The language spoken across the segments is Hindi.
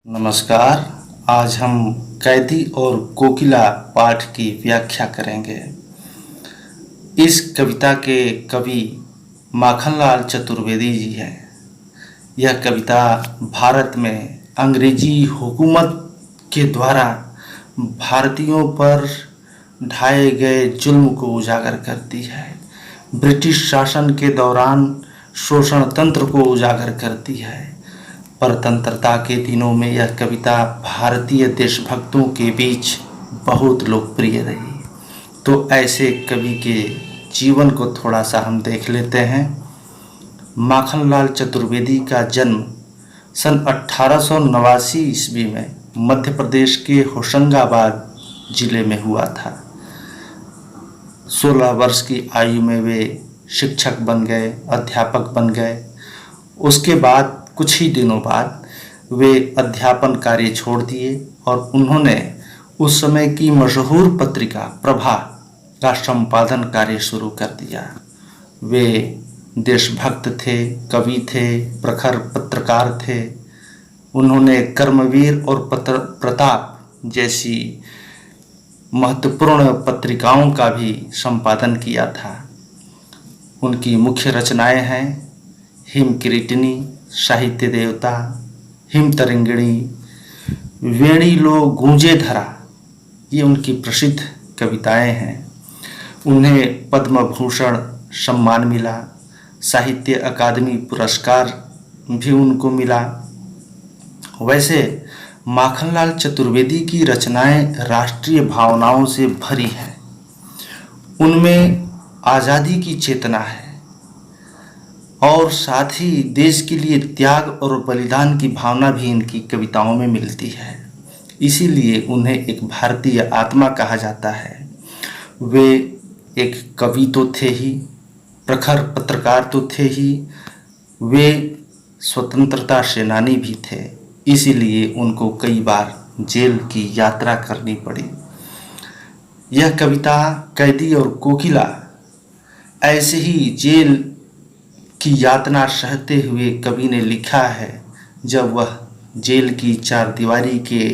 नमस्कार। आज हम कैदी और कोकिला पाठ की व्याख्या करेंगे। इस कविता के कवि माखनलाल चतुर्वेदी जी हैं। यह कविता भारत में अंग्रेजी हुकूमत के द्वारा भारतीयों पर ढाए गए जुल्म को उजागर करती है। ब्रिटिश शासन के दौरान शोषण तंत्र को उजागर करती है। परतंत्रता के दिनों में यह कविता भारतीय देशभक्तों के बीच बहुत लोकप्रिय रही। तो ऐसे कवि के जीवन को थोड़ा सा हम देख लेते हैं। माखनलाल चतुर्वेदी का जन्म सन 1889 ईस्वी में मध्य प्रदेश के होशंगाबाद जिले में हुआ था। 16 वर्ष की आयु में वे शिक्षक बन गए, अध्यापक बन गए। उसके बाद कुछ ही दिनों बाद वे अध्यापन कार्य छोड़ दिए और उन्होंने उस समय की मशहूर पत्रिका प्रभा का संपादन कार्य शुरू कर दिया। वे देशभक्त थे, कवि थे, प्रखर पत्रकार थे। उन्होंने कर्मवीर और प्रताप जैसी महत्वपूर्ण पत्रिकाओं का भी संपादन किया था। उनकी मुख्य रचनाएं हैं हिम किरीटिनी, साहित्य देवता, हिम तरंगिणी, वेणी लो गूंजे धरा, ये उनकी प्रसिद्ध कविताएं हैं। उन्हें पद्म भूषण सम्मान मिला, साहित्य अकादमी पुरस्कार भी उनको मिला। वैसे माखनलाल चतुर्वेदी की रचनाएं राष्ट्रीय भावनाओं से भरी हैं। उनमें आज़ादी की चेतना है और साथ ही देश के लिए त्याग और बलिदान की भावना भी इनकी कविताओं में मिलती है। इसीलिए उन्हें एक भारतीय आत्मा कहा जाता है। वे एक कवि तो थे ही, प्रखर पत्रकार तो थे ही, वे स्वतंत्रता सेनानी भी थे। इसीलिए उनको कई बार जेल की यात्रा करनी पड़ी। यह कविता कैदी और कोकिला ऐसे ही जेल की यातना सहते हुए कवि ने लिखा है। जब वह जेल की चारदीवारी के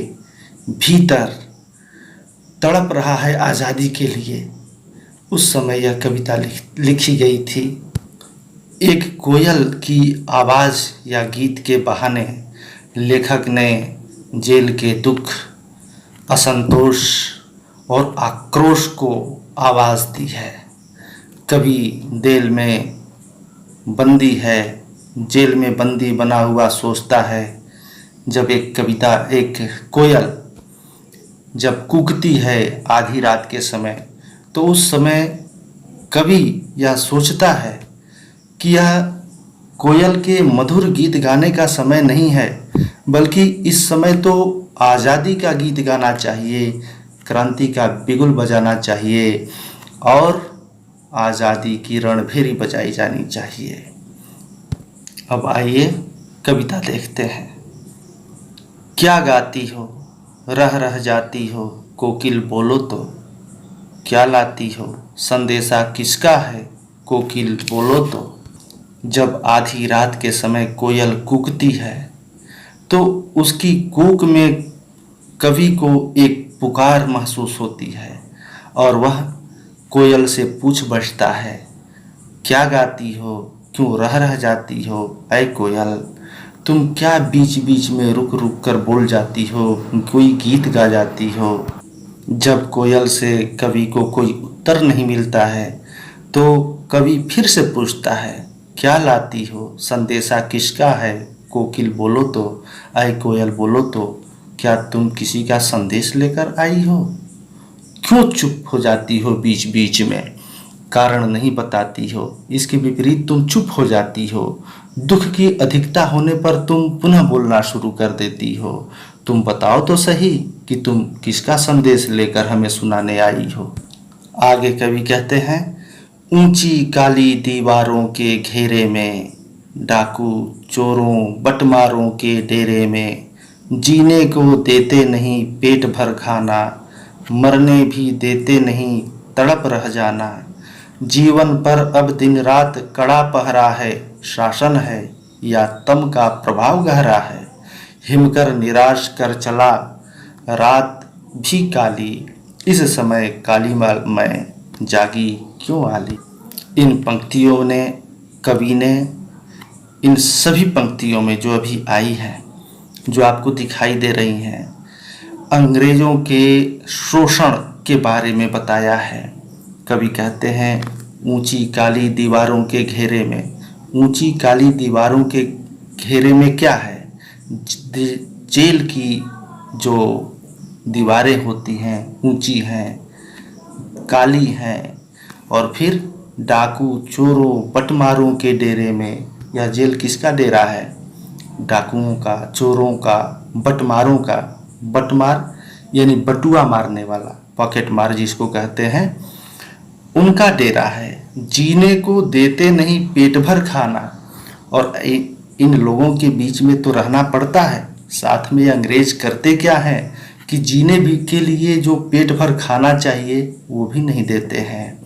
भीतर तड़प रहा है आज़ादी के लिए, उस समय यह कविता लिखी गई थी। एक कोयल की आवाज़ या गीत के बहाने लेखक ने जेल के दुख, असंतोष और आक्रोश को आवाज़ दी है। कवि जेल में बंदी है, जेल में बंदी बना हुआ सोचता है। जब एक कोयल जब कूकती है आधी रात के समय, तो उस समय कवि यह सोचता है कि यह कोयल के मधुर गीत गाने का समय नहीं है, बल्कि इस समय तो आज़ादी का गीत गाना चाहिए, क्रांति का बिगुल बजाना चाहिए और आज़ादी की रणभेरी बजाई जानी चाहिए। अब आइए कविता देखते हैं। क्या गाती हो, रह रह जाती हो, कोकिल बोलो तो। क्या लाती हो, संदेशा किसका है, कोकिल बोलो तो। जब आधी रात के समय कोयल कूकती है तो उसकी कूक में कवि को एक पुकार महसूस होती है और वह कोयल से पूछ बचता है, क्या गाती हो, क्यों रह रह जाती हो, ऐ कोयल तुम क्या बीच बीच में रुक रुक कर बोल जाती हो, कोई गीत गा जाती हो। जब कोयल से कवि को कोई उत्तर नहीं मिलता है तो कवि फिर से पूछता है, क्या लाती हो, संदेशा किसका है, कोकिल बोलो तो, ऐ कोयल बोलो तो। क्या तुम किसी का संदेश लेकर आई हो। क्यों चुप हो जाती हो बीच बीच में, कारण नहीं बताती हो। इसके विपरीत तुम चुप हो जाती हो। दुख की अधिकता होने पर तुम पुनः बोलना शुरू कर देती हो। तुम बताओ तो सही कि तुम किसका संदेश लेकर हमें सुनाने आई हो। आगे कवि कहते हैं, ऊंची काली दीवारों के घेरे में, डाकू चोरों बटमारों के डेरे में, जीने को देते नहीं पेट भर खाना, मरने भी देते नहीं तड़प रह जाना। जीवन पर अब दिन रात कड़ा पहरा है, शासन है या तम का प्रभाव गहरा है। हिमकर निराश कर चला, रात भी काली, इस समय काली मैं जागी क्यों आली। इन पंक्तियों ने कवि ने इन सभी पंक्तियों में जो अभी आई हैं, जो आपको दिखाई दे रही हैं, अंग्रेजों के शोषण के बारे में बताया है। कवि कहते हैं ऊंची काली दीवारों के घेरे में। ऊंची काली दीवारों के घेरे में क्या है? जेल की जो दीवारें होती हैं ऊंची हैं, काली हैं, और फिर डाकू चोरों बटमारों के डेरे में। यह जेल किसका डेरा है? डाकुओं का, चोरों का, बटमारों का। बटमार यानी बटुआ मारने वाला, पॉकेट मार जिसको कहते हैं, उनका डेरा है। जीने को देते नहीं पेट भर खाना, और इन लोगों के बीच में तो रहना पड़ता है। साथ में अंग्रेज करते क्या है कि जीने भी के लिए जो पेट भर खाना चाहिए वो भी नहीं देते हैं,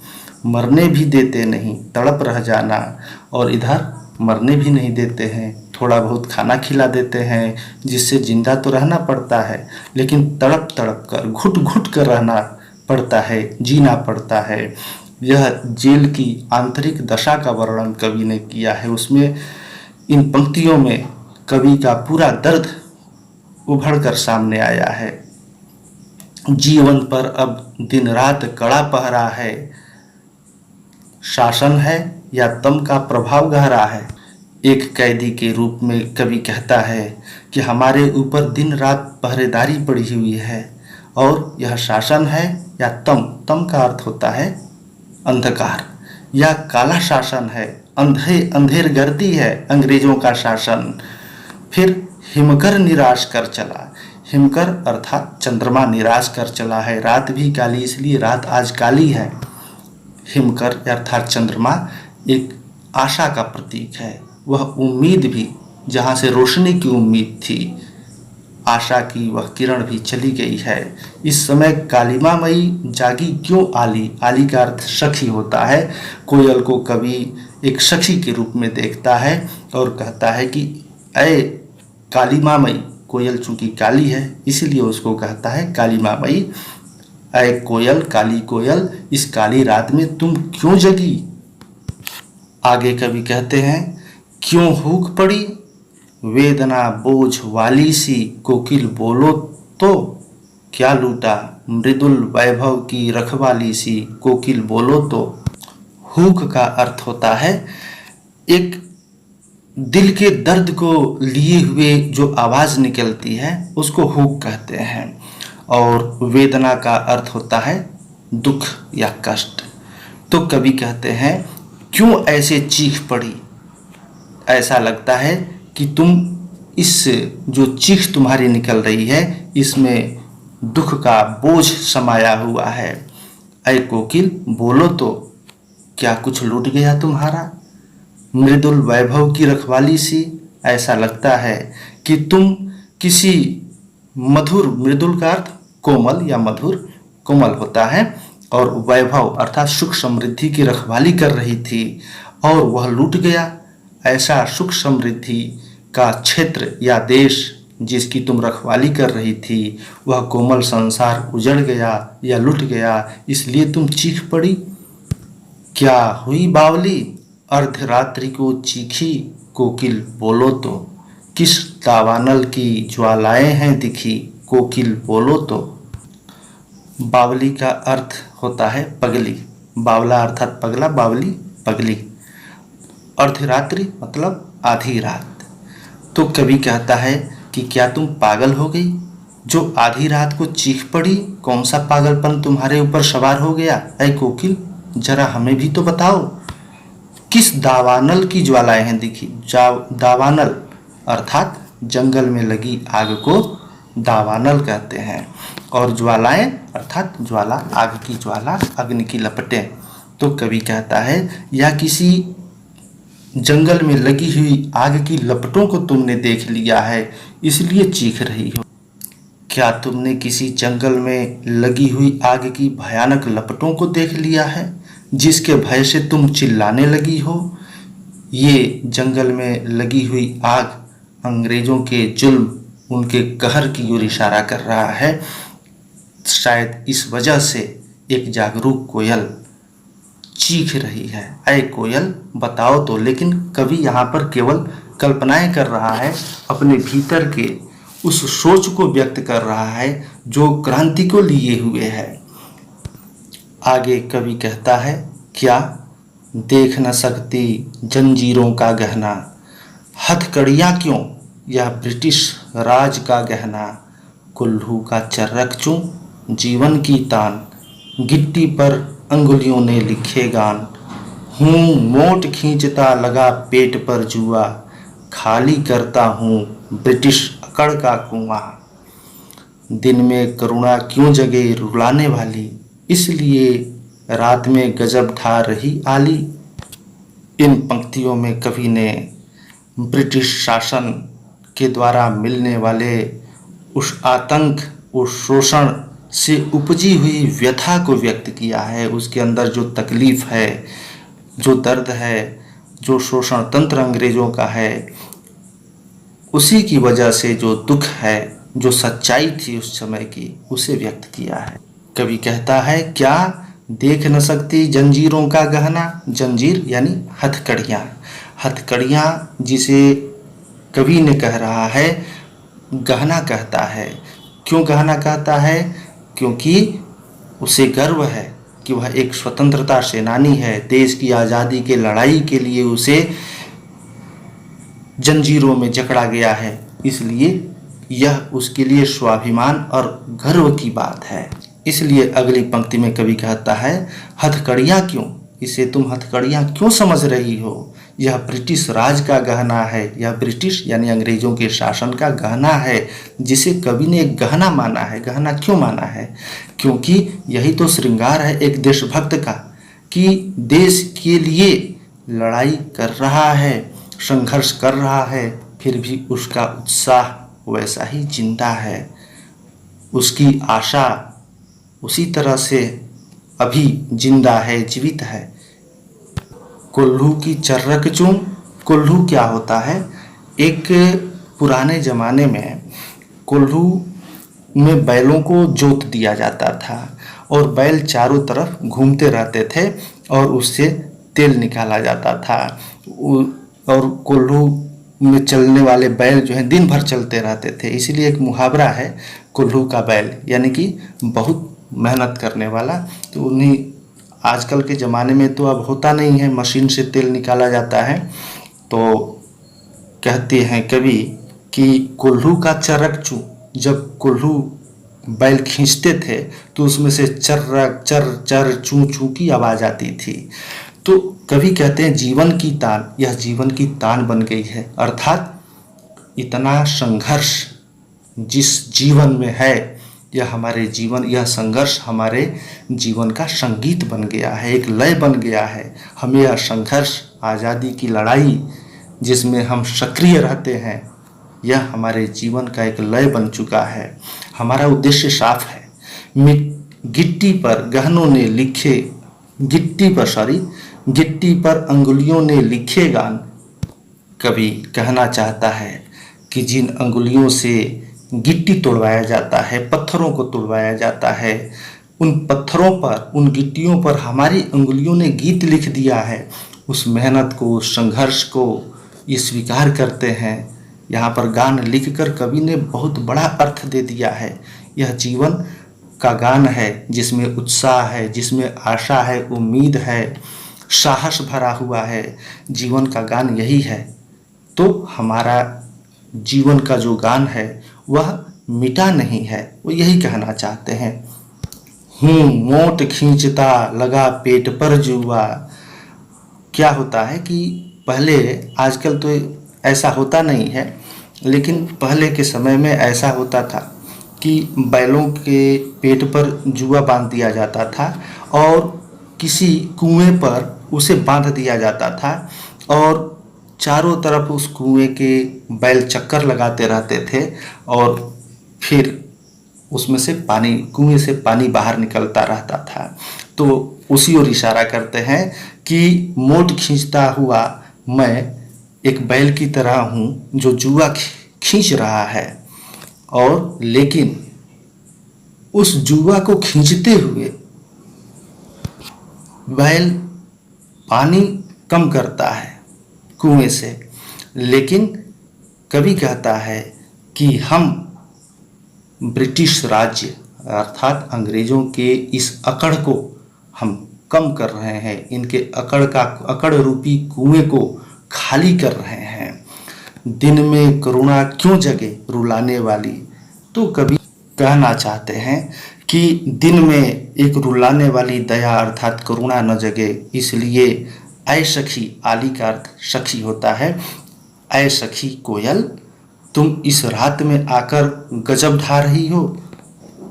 मरने भी देते नहीं, तड़प रह जाना, और इधर मरने भी नहीं देते हैं, थोड़ा बहुत खाना खिला देते हैं जिससे जिंदा तो रहना पड़ता है, लेकिन तड़प तड़प कर, घुट घुट कर रहना पड़ता है, जीना पड़ता है। यह जेल की आंतरिक दशा का वर्णन कवि ने किया है। उसमें इन पंक्तियों में कवि का पूरा दर्द उभर कर सामने आया है। जीवन पर अब दिन रात कड़ा पहरा है, शासन है या तम का प्रभाव गहरा है। एक कैदी के रूप में कवि कहता है कि हमारे ऊपर दिन रात पहरेदारी पड़ी हुई है, और यह शासन है या तम। तम का अर्थ होता है अंधकार, या काला शासन है, अंधेर गर्दी है अंग्रेजों का शासन। फिर हिमकर निराश कर चला। हिमकर अर्थात चंद्रमा निराश कर चला है। रात भी काली, इसलिए रात आज काली है। हिमकर अर्थात चंद्रमा एक आशा का प्रतीक है। वह उम्मीद भी, जहाँ से रोशनी की उम्मीद थी, आशा की वह किरण भी चली गई है। इस समय कालिमा मई जागी क्यों आली। आली का अर्थ सखी होता है। कोयल को कवि एक सखी के रूप में देखता है और कहता है कि ऐ कालिमा मई, कोयल चूंकि काली है इसलिए उसको कहता है कालिमा मई, ऐ कोयल, काली कोयल, इस काली रात में तुम क्यों जगी। आगे कवि कहते हैं क्यों हुक पड़ी, वेदना बोझ वाली सी, कोकिल बोलो तो क्या लूटा, मृदुल वैभव की रखवाली सी, कोकिल बोलो तो। हुक का अर्थ होता है एक दिल के दर्द को लिए हुए जो आवाज निकलती है उसको हुक कहते हैं, और वेदना का अर्थ होता है दुख या कष्ट। तो कवि कहते हैं क्यों ऐसे चीख पड़ी, ऐसा लगता है कि तुम इस जो चीख तुम्हारी निकल रही है इसमें दुख का बोझ समाया हुआ है। ऐ कोकिल बोलो तो क्या कुछ लूट गया तुम्हारा, मृदुल वैभव की रखवाली सी, ऐसा लगता है कि तुम किसी मधुर, मृदुल का अर्थ कोमल या मधुर, कोमल होता है, और वैभव अर्थात सुख समृद्धि की रखवाली कर रही थी और वह लूट गया। ऐसा सुख समृद्धि का क्षेत्र या देश जिसकी तुम रखवाली कर रही थी, वह कोमल संसार उजड़ गया या लुट गया, इसलिए तुम चीख पड़ी। क्या हुई बावली, अर्धरात्रि को चीखी, कोकिल बोलो तो, किस दावानल की ज्वालाएं हैं दिखी, कोकिल बोलो तो। बावली का अर्थ होता है पगली, बावला अर्थात पगला, बावली पगली। अर्धरात्रि मतलब आधी रात। तो कवि कहता है कि क्या तुम पागल हो गई जो आधी रात को चीख पड़ी, कौन सा पागलपन तुम्हारे ऊपर सवार हो गया। ऐ कोकिल जरा हमें भी तो बताओ, किस दावानल की ज्वालाएं हैं दिखी। दावानल अर्थात जंगल में लगी आग को दावानल कहते हैं, और ज्वालाएं अर्थात ज्वाला, आग की ज्वाला, अग्नि की लपटें। तो कवि कहता है या किसी जंगल में लगी हुई आग की लपटों को तुमने देख लिया है इसलिए चीख रही हो। क्या तुमने किसी जंगल में लगी हुई आग की भयानक लपटों को देख लिया है जिसके भय से तुम चिल्लाने लगी हो। ये जंगल में लगी हुई आग अंग्रेजों के जुल्म उनके कहर की ओर इशारा कर रहा है। शायद इस वजह से एक जागरूक कोयल चीख रही है, ऐ कोयल बताओ तो। लेकिन कवि यहाँ पर केवल कल्पनाएं कर रहा है, अपने भीतर के उस सोच को व्यक्त कर रहा है जो क्रांति को लिए हुए है। आगे कवि कहता है, क्या देख न सकती जंजीरों का गहना, हथकड़ियाँ क्यों यह ब्रिटिश राज का गहना, कुल्लू का चर्रक चूं जीवन की तान, गिट्टी पर अंगुलियों ने लिखे गान, हूँ मोट खींचता लगा पेट पर जुआ, खाली करता हूँ ब्रिटिश अकड़ का कुआं, दिन में करुणा क्यों जगे रुलाने वाली, इसलिए रात में गजब ढा रही आली। इन पंक्तियों में कवि ने ब्रिटिश शासन के द्वारा मिलने वाले उस आतंक, उस शोषण से उपजी हुई व्यथा को व्यक्त किया है। उसके अंदर जो तकलीफ है, जो दर्द है, जो शोषण तंत्र अंग्रेजों का है, उसी की वजह से जो दुख है, जो सच्चाई थी उस समय की, उसे व्यक्त किया है। कवि कहता है, क्या देख न सकती जंजीरों का गहना, जंजीर यानी हथकड़ियाँ, हथकड़ियाँ जिसे कवि ने कह रहा है गहना कहता है। क्यों गहना कहता है? क्योंकि उसे गर्व है कि वह एक स्वतंत्रता सेनानी है, देश की आज़ादी के लड़ाई के लिए उसे जंजीरों में जकड़ा गया है, इसलिए यह उसके लिए स्वाभिमान और गर्व की बात है। इसलिए अगली पंक्ति में कवि कहता है, हथकड़ियाँ क्यों, इसे तुम हथकड़ियाँ क्यों समझ रही हो, यह ब्रिटिश राज का गहना है, यह ब्रिटिश यानी अंग्रेजों के शासन का गहना है, जिसे कवि ने एक गहना माना है। गहना क्यों माना है? क्योंकि यही तो श्रृंगार है एक देशभक्त का, कि देश के लिए लड़ाई कर रहा है, संघर्ष कर रहा है, फिर भी उसका उत्साह वैसा ही जिंदा है, उसकी आशा उसी तरह से अभी जिंदा है, जीवित है। कुल्लू की चर्रक चूं, कुल्लू क्या होता है? एक पुराने ज़माने में कुल्लू में बैलों को जोत दिया जाता था और बैल चारों तरफ घूमते रहते थे और उससे तेल निकाला जाता था। और कुल्लू में चलने वाले बैल जो हैं दिन भर चलते रहते थे, इसीलिए एक मुहावरा है कुल्लू का बैल, यानी कि बहुत मेहनत करने वाला। तो उन्हीं आजकल के ज़माने में तो अब होता नहीं है, मशीन से तेल निकाला जाता है। तो कहते हैं कवि कि कुल्लू का चरक चूं, जब कुल्लू बैल खींचते थे तो उसमें से चर्रक चर चर चूं चूं की आवाज़ आती थी। तो कवि कहते हैं जीवन की तान, यह जीवन की तान बन गई है, अर्थात इतना संघर्ष जिस जीवन में है, यह हमारे जीवन, यह संघर्ष हमारे जीवन का संगीत बन गया है, एक लय बन गया है। हमें यह संघर्ष, आज़ादी की लड़ाई जिसमें हम सक्रिय रहते हैं, यह हमारे जीवन का एक लय बन चुका है। हमारा उद्देश्य साफ है। गिट्टी पर गहनों ने लिखे, गिट्टी पर अंगुलियों ने लिखे गान। कवि कहना चाहता है कि जिन अंगुलियों से गिट्टी तोड़वाया जाता है, पत्थरों को तोड़वाया जाता है, उन पत्थरों पर, उन गिट्टियों पर हमारी अंगुलियों ने गीत लिख दिया है। उस मेहनत को, उस संघर्ष को ये स्वीकार करते हैं। यहाँ पर गान लिखकर कवि ने बहुत बड़ा अर्थ दे दिया है। यह जीवन का गान है जिसमें उत्साह है, जिसमें आशा है, उम्मीद है, साहस भरा हुआ है। जीवन का गान यही है। तो हमारा जीवन का जो गान है वह मिटा नहीं है, वो यही कहना चाहते हैं। हूँ मोट खींचता लगा पेट पर जुआ। क्या होता है कि पहले, आजकल तो ऐसा होता नहीं है, लेकिन पहले के समय में ऐसा होता था कि बैलों के पेट पर जुआ बांध दिया जाता था और किसी कुएं पर उसे बांध दिया जाता था और चारों तरफ उस कुएं के बैल चक्कर लगाते रहते थे और फिर उसमें से पानी, कुएं से पानी बाहर निकलता रहता था। तो उसी ओर इशारा करते हैं कि मोट खींचता हुआ मैं एक बैल की तरह हूँ जो जुआ खींच रहा है। और लेकिन उस जुआ को खींचते हुए बैल पानी कम करता है कुएं से, लेकिन कवि कहता है कि हम ब्रिटिश राज्य अर्थात अंग्रेजों के इस अकड़ को हम कम कर रहे हैं, इनके अकड़ रूपी कुएं को खाली कर रहे हैं। दिन में करुणा क्यों जगे रुलाने वाली। तो कवि कहना चाहते हैं कि दिन में एक रुलाने वाली दया अर्थात करुणा न जगे, इसलिए ऐ सखी, आली का अर्थ सखी होता है, ऐ सखी कोयल तुम इस रात में आकर गजब ढा रही हो।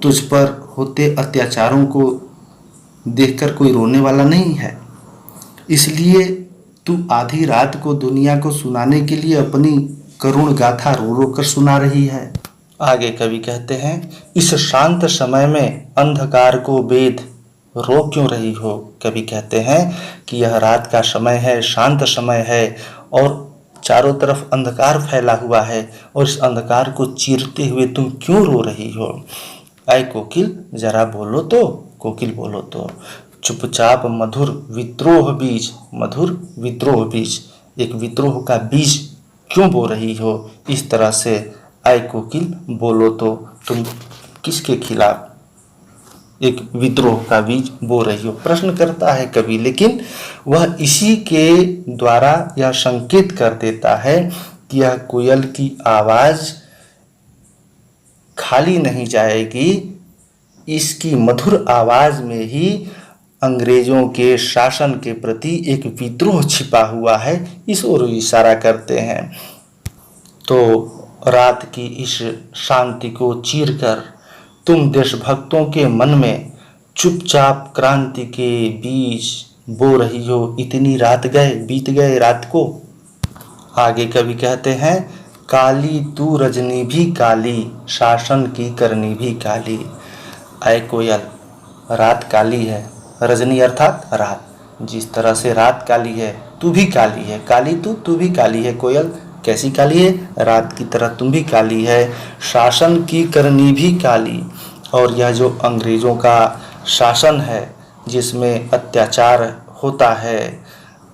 तुझ पर होते अत्याचारों को देखकर कोई रोने वाला नहीं है, इसलिए तू आधी रात को दुनिया को सुनाने के लिए अपनी करुण गाथा रो रो कर सुना रही है। आगे कवि कहते हैं, इस शांत समय में अंधकार को वेद रो क्यों रही हो। कवि कहते हैं कि यह रात का समय है, शांत समय है और चारों तरफ अंधकार फैला हुआ है, और इस अंधकार को चीरते हुए तुम क्यों रो रही हो। ऐ कोकिल जरा बोलो तो, कोकिल बोलो तो, चुपचाप मधुर विद्रोह बीज, मधुर विद्रोह बीज, एक विद्रोह का बीज क्यों बो रही हो। इस तरह से ऐ कोकिल बोलो तो, तुम किसके खिलाफ एक विद्रोह का बीज बो रही हो, प्रश्न करता है कवि। लेकिन वह इसी के द्वारा यह संकेत कर देता है कि यह कोयल की आवाज खाली नहीं जाएगी, इसकी मधुर आवाज में ही अंग्रेजों के शासन के प्रति एक विद्रोह छिपा हुआ है, इस ओर इशारा करते हैं। तो रात की इस शांति को चीरकर तुम देशभक्तों के मन में चुपचाप क्रांति के बीज बो रही हो। इतनी रात बीत गए रात को। आगे कवि कहते हैं, काली तू रजनी भी काली, शासन की करनी भी काली। ऐ कोयल, रात काली है, रजनी अर्थात रात, जिस तरह से रात काली है तू भी काली है। काली तू भी काली है। कोयल कैसी काली है, रात की तरह तुम भी काली है। शासन की करनी भी काली, और यह जो अंग्रेजों का शासन है जिसमें अत्याचार होता है,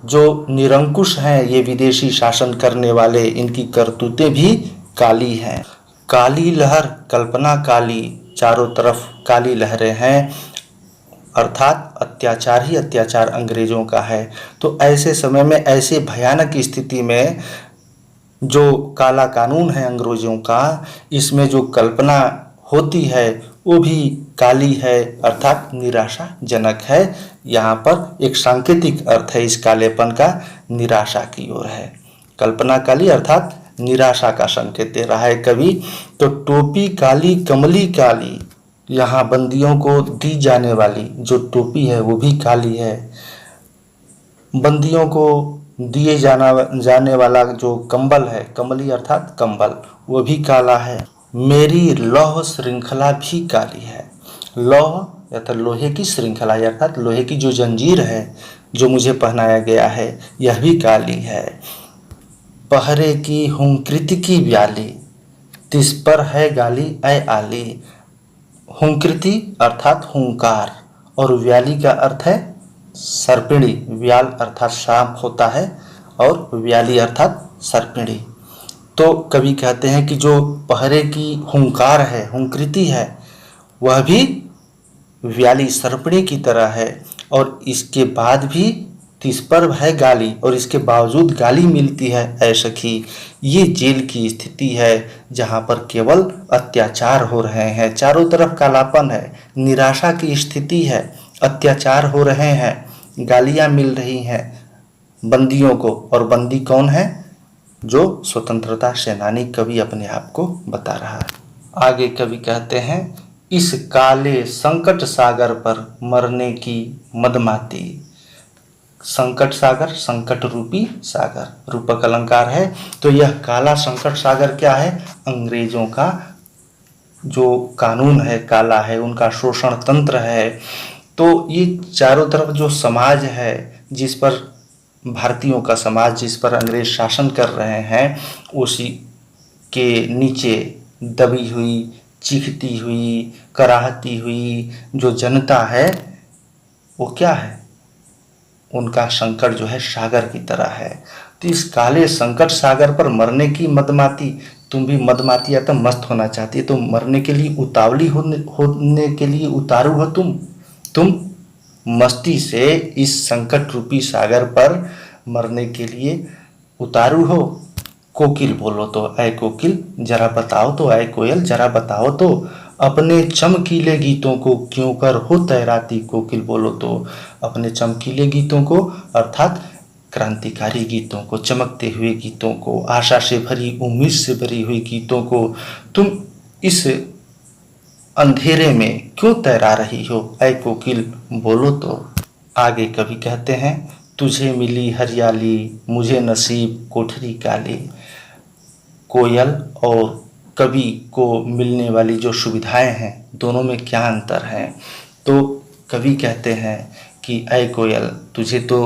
जो निरंकुश हैं ये विदेशी शासन करने वाले, इनकी करतूतें भी काली हैं। काली लहर कल्पना काली, चारों तरफ काली लहरें हैं, अर्थात अत्याचार ही अत्याचार अंग्रेजों का है। तो ऐसे समय में, ऐसे भयानक स्थिति में जो काला कानून है अंग्रेजों का, इसमें जो कल्पना होती है वो भी काली है, अर्थात निराशाजनक है। यहाँ पर एक सांकेतिक अर्थ है इस कालेपन का, निराशा की ओर है। कल्पना काली अर्थात निराशा का संकेत दे रहा है कवि। तो टोपी काली कमली काली, यहाँ बंदियों को दी जाने वाली जो टोपी है वो भी काली है। बंदियों को दिए जाने वाला जो कंबल है, कमली अर्थात कंबल, वो भी काला है। मेरी लौह श्रृंखला भी काली है। लौह अर्थात लोहे की श्रृंखला, अर्थात लोहे की जो जंजीर है जो मुझे पहनाया गया है, यह भी काली है। पहरे की हुंकृति की व्याली, तिस पर है गाली ऐ आली। हुंकृति अर्थात हुंकार, और व्याली का अर्थ है सर्पिणी। व्याल अर्थात सांप होता है और व्याली अर्थात सर्पिणी। तो कवि कहते हैं कि जो पहरे की हुंकार है, हुंकृति है, वह भी व्याली सर्पिणी की तरह है, और इसके बाद भी तिस पर है गाली, और इसके बावजूद गाली मिलती है ऐ सखी। ये जेल की स्थिति है जहाँ पर केवल अत्याचार हो रहे हैं, चारों तरफ कालापन है, निराशा की स्थिति है, अत्याचार हो रहे हैं, गालियाँ मिल रही हैं बंदियों को। और बंदी कौन है, जो स्वतंत्रता सेनानी कवि अपने आप को बता रहा है। आगे कवि कहते हैं, इस काले संकट सागर पर मरने की मदमाती। संकट सागर, संकट रूपी सागर, रूपक अलंकार है। तो यह काला संकट सागर क्या है, अंग्रेजों का जो कानून है काला है, उनका शोषण तंत्र है। तो ये चारों तरफ जो समाज है, जिस पर भारतीयों का समाज जिस पर अंग्रेज शासन कर रहे हैं, उसी के नीचे दबी हुई, चीखती हुई, कराहती हुई जो जनता है वो क्या है, उनका संकट जो है सागर की तरह है। तो इस काले संकट सागर पर मरने की मदमाती, तुम भी मदमाती या तो मस्त होना चाहती है, तुम मरने के लिए उतावली होने के लिए उतारू हो तुम मस्ती से इस संकट रूपी सागर पर मरने के लिए उतारू हो। कोकिल बोलो तो, ऐ कोकिल जरा बताओ तो, ऐ कोयल जरा बताओ तो, अपने चमकीले गीतों को क्यों कर हो तैराती। कोकिल बोलो तो, अपने चमकीले गीतों को अर्थात क्रांतिकारी गीतों को, चमकते हुए गीतों को, आशा से भरी, उम्मीद से भरी हुई गीतों को तुम इस अंधेरे में क्यों तैरा रही हो, ऐ कोकिल बोलो तो। आगे कवि कहते हैं, तुझे मिली हरियाली मुझे नसीब कोठरी काली। कोयल और कवि को मिलने वाली जो सुविधाएं हैं दोनों में क्या अंतर है। तो कवि कहते हैं कि ऐ कोयल तुझे तो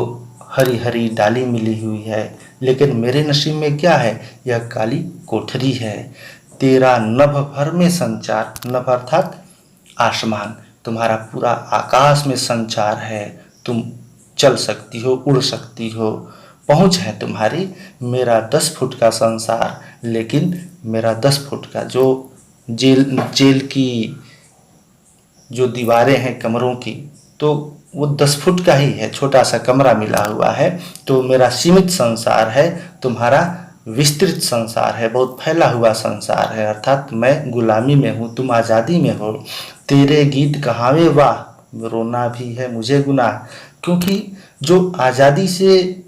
हरी हरी डाली मिली हुई है, लेकिन मेरे नसीब में क्या है, यह काली कोठरी है। तेरा नभ भर में संचार, नभ अर्थात आसमान, तुम्हारा पूरा आकाश में संचार है, तुम चल सकती हो, उड़ सकती हो, पहुंच है तुम्हारी। मेरा 10 फुट का संसार, लेकिन मेरा 10 फुट का जो जेल की जो दीवारें हैं कमरों की, तो वो 10 फुट का ही है, छोटा सा कमरा मिला हुआ है। तो मेरा सीमित संसार है, तुम्हारा विस्तृत संसार है, बहुत फैला हुआ संसार है। अर्थात मैं गुलामी में हूँ, तुम आज़ादी में हो। तेरे गीत कहावे वाह, रोना भी है मुझे गुनाह। क्योंकि जो आज़ादी से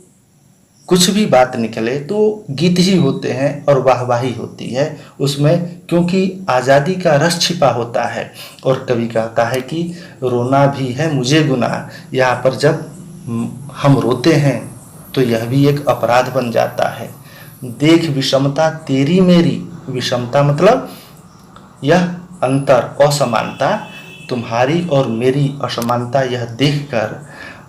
कुछ भी बात निकले तो गीत ही होते हैं और वाहवाही होती है उसमें, क्योंकि आज़ादी का रस छिपा होता है। और कवि कहता है कि रोना भी है मुझे गुनाह। यहाँ पर जब हम रोते हैं तो यह भी एक अपराध बन जाता है। देख विषमता तेरी मेरी, विषमता मतलब यह अंतर, असमानता, तुम्हारी और मेरी असमानता यह देखकर,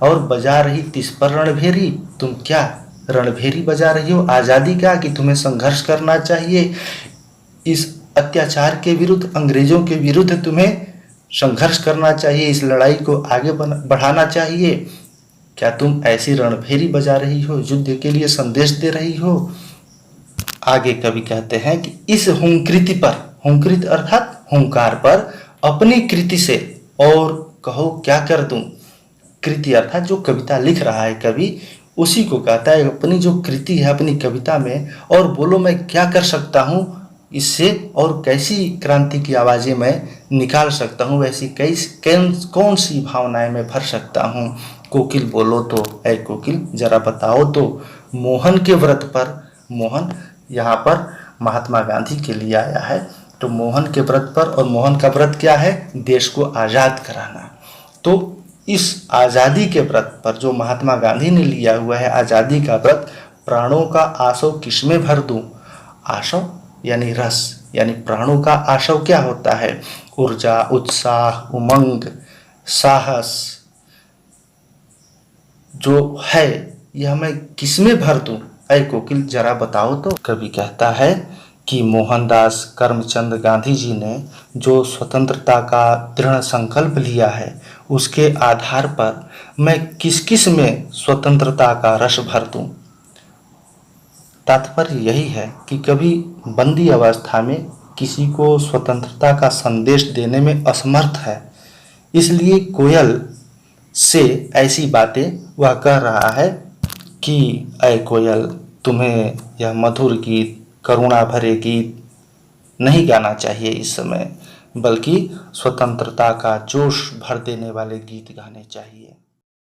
और बजा रही तिस पर रणभेरी, तुम क्या रणभेरी बजा रही हो आज़ादी का, कि तुम्हें संघर्ष करना चाहिए इस अत्याचार के विरुद्ध, अंग्रेजों के विरुद्ध तुम्हें संघर्ष करना चाहिए, इस लड़ाई को आगे बढ़ाना चाहिए। क्या तुम ऐसी रणभेरी बजा रही हो, युद्ध के लिए संदेश दे रही हो। आगे कवि कहते हैं कि इस हुंकृति पर, हुंकृत अर्थात हुंकार पर, अपनी कृति से और कहो क्या कर दूं। कृति अर्थात जो कविता लिख रहा है कवि, उसी को कहता है अपनी जो कृति है अपनी कविता में, और बोलो मैं क्या कर सकता हूँ इससे, और कैसी क्रांति की आवाज़ें मैं निकाल सकता हूँ, वैसी कौन सी भावनाएं मैं भर सकता हूँ। कोकिल बोलो तो, ऐ कोकिल जरा बताओ तो, मोहन के व्रत पर, मोहन यहाँ पर महात्मा गांधी के लिए आया है, तो मोहन के व्रत पर, और मोहन का व्रत क्या है, देश को आज़ाद कराना। तो इस आज़ादी के व्रत पर जो महात्मा गांधी ने लिया हुआ है आज़ादी का व्रत, प्राणों का आशव किसमें भर दूं। आशव यानी रस, यानी प्राणों का आशव क्या होता है, ऊर्जा, उत्साह, उमंग, साहस जो है, यह मैं किसमें भर दूं, ऐ कोकिल जरा बताओ तो। कवि कहता है कि मोहनदास करमचंद गांधी जी ने जो स्वतंत्रता का दृढ़ संकल्प लिया है, उसके आधार पर मैं किस किस में स्वतंत्रता का रस भर दूं। तात्पर्य यही है कि कभी बंदी अवस्था में किसी को स्वतंत्रता का संदेश देने में असमर्थ है, इसलिए कोयल से ऐसी बातें वह कह रहा है कि ऐ कोयल तुम्हें यह मधुर गीत, करुणा भरे गीत नहीं गाना चाहिए इस समय, बल्कि स्वतंत्रता का जोश भर देने वाले गीत गाने चाहिए।